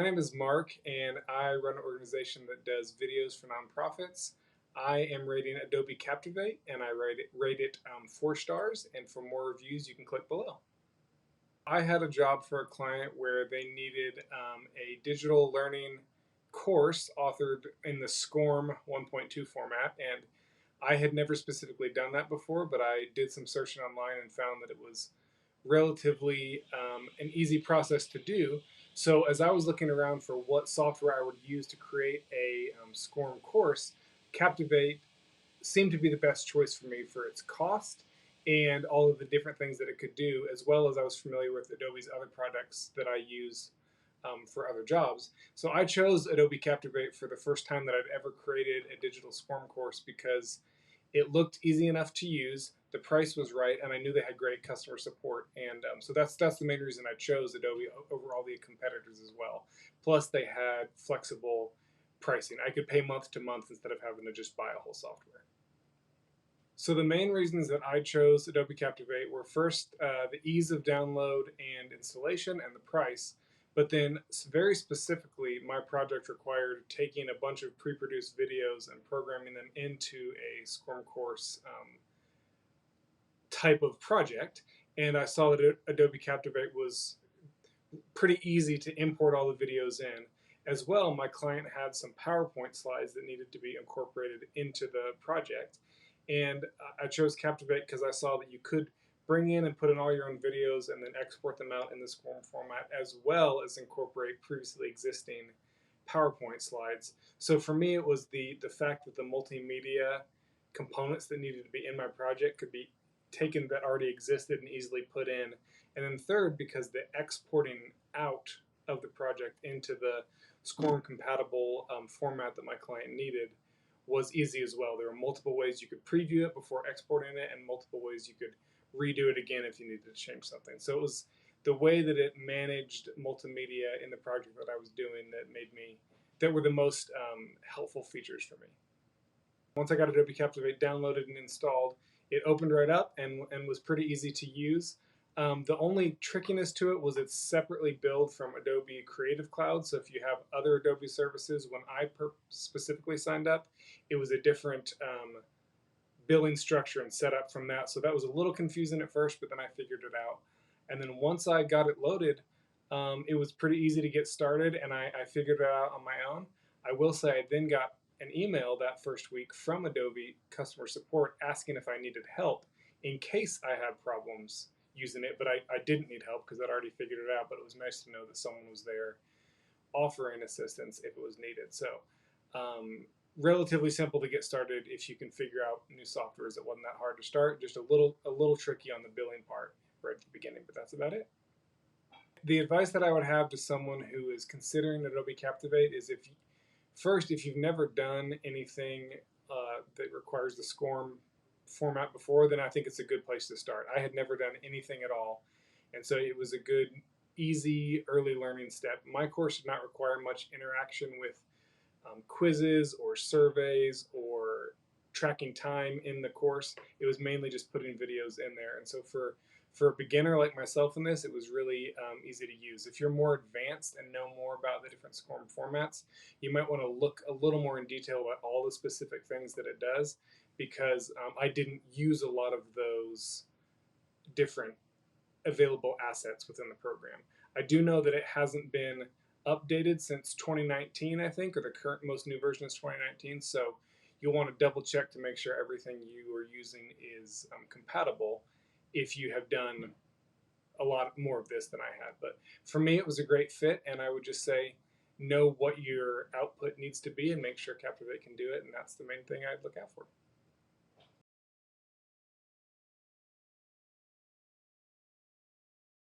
name is Mark, and I run an organization that does videos for nonprofits. I am rating Adobe Captivate, and I rate it 4 stars. And for more reviews, you can click below. I had a job for a client where they needed a digital learning course authored in the SCORM 1.2 format, and I had never specifically done that before, but I did some searching online and found that it was relatively an easy process to do. So as I was looking around for what software I would use to create a SCORM course, Captivate seemed to be the best choice for me for its cost and all of the different things that it could do, as well as I was familiar with Adobe's other products that I use for other jobs. So I chose Adobe Captivate for the first time that I'd ever created a digital SCORM course because it looked easy enough to use, the price was right, and I knew they had great customer support. And so that's the main reason I chose Adobe over all the competitors as well. Plus, they had flexible pricing. I could pay month to month instead of having to just buy a whole software. So the main reasons that I chose Adobe Captivate were first the ease of download and installation and the price, but then very specifically my project required taking a bunch of pre-produced videos and programming them into a SCORM course type of project, and I saw that Adobe Captivate was pretty easy to import all the videos in. As well, my client had some PowerPoint slides that needed to be incorporated into the project. And I chose Captivate because I saw that you could bring in and put in all your own videos and then export them out in the SCORM format, as well as incorporate previously existing PowerPoint slides. So for me, it was the fact that the multimedia components that needed to be in my project could be taken that already existed and easily put in. And then third, because the exporting out of the project into the SCORM compatible format that my client needed was easy as well. There were multiple ways you could preview it before exporting it, and multiple ways you could redo it again if you needed to change something. So it was the way that it managed multimedia in the project that I was doing that were the most helpful features for me. Once I got Adobe Captivate downloaded and installed, it opened right up and was pretty easy to use. The only trickiness to it was it's separately billed from Adobe Creative Cloud. So if you have other Adobe services, when I specifically signed up, it was a different billing structure and setup from that. So that was a little confusing at first, but then I figured it out. And then once I got it loaded, it was pretty easy to get started, and I figured it out on my own. I will say I then got an email that first week from Adobe customer support asking if I needed help in case I had problems using it, but I didn't need help because I'd already figured it out, but it was nice to know that someone was there offering assistance if it was needed. So relatively simple to get started if you can figure out new softwares. It wasn't that hard to start, just a little tricky on the billing part right at the beginning, but that's about it. The advice that I would have to someone who is considering Adobe Captivate is if you've never done anything that requires the SCORM format before, then I think it's a good place to start. I had never done anything at all, and so it was a good, easy, early learning step. My course did not require much interaction with quizzes or surveys or tracking time in the course. It was mainly just putting videos in there, and so for a beginner like myself in this, it was really easy to use. If you're more advanced and know more about the different SCORM formats, you might want to look a little more in detail about all the specific things that it does, because I didn't use a lot of those different available assets within the program. I do know that it hasn't been updated since 2019, I think, or the current most new version is 2019, so you'll want to double check to make sure everything you are using is compatible if you have done a lot more of this than I had. But for me, it was a great fit, and I would just say know what your output needs to be and make sure Captivate can do it, and that's the main thing I'd look out for.